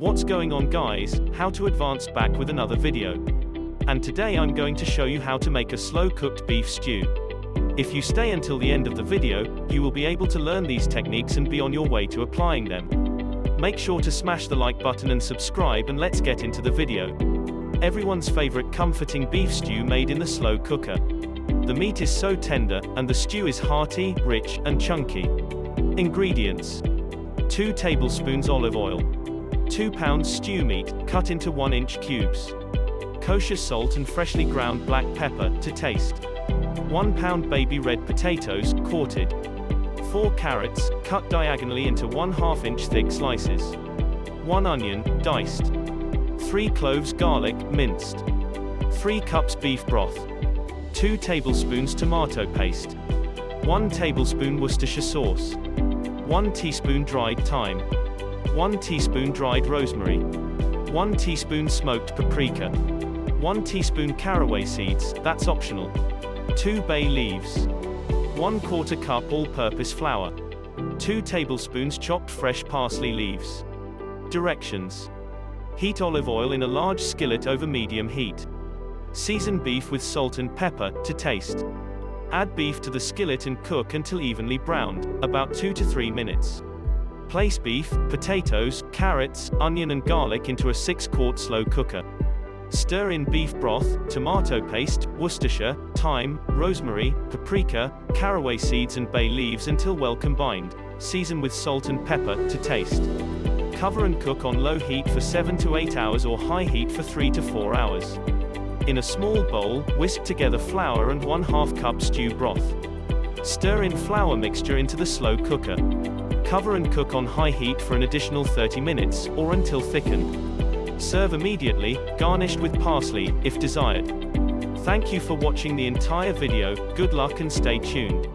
What's going on, guys? Howtoadvance back with another video. And today I'm going to show you how to make a slow-cooked beef stew. If you stay until the end of the video, you will be able to learn these techniques and be on your way to applying them. Make sure to smash the like button and subscribe, and let's get into the video. Everyone's favorite comforting beef stew made in the slow cooker. The meat is so tender, and the stew is hearty, rich, and chunky. Ingredients: 2 tablespoons olive oil, 2 pounds stew meat, cut into 1-inch cubes, kosher salt and freshly ground black pepper, to taste, 1 pound baby red potatoes, quartered, 4 carrots, cut diagonally into 1/2-inch thick slices, 1 onion, diced, 3 cloves garlic, minced, 3 cups beef broth, 2 tablespoons tomato paste, 1 tablespoon Worcestershire sauce, 1 teaspoon dried thyme, 1 teaspoon dried rosemary, 1 teaspoon smoked paprika, 1 teaspoon caraway seeds, that's optional, 2 bay leaves, 1/4 cup all-purpose flour, 2 tablespoons chopped fresh parsley leaves. Directions: heat olive oil in a large skillet over medium heat. Season beef with salt and pepper, to taste. Add beef to the skillet and cook until evenly browned, about 2 to 3 minutes. Place beef, potatoes, carrots, onion and garlic into a 6-quart slow cooker. Stir in beef broth, tomato paste, Worcestershire, thyme, rosemary, paprika, caraway seeds and bay leaves until well combined. Season with salt and pepper, to taste. Cover and cook on low heat for 7 to 8 hours or high heat for 3 to 4 hours. In a small bowl, whisk together flour and 1/2 cup stew broth. Stir in flour mixture into the slow cooker. Cover and cook on high heat for an additional 30 minutes, or until thickened. Serve immediately, garnished with parsley, if desired. Thank you for watching the entire video. Good luck and stay tuned.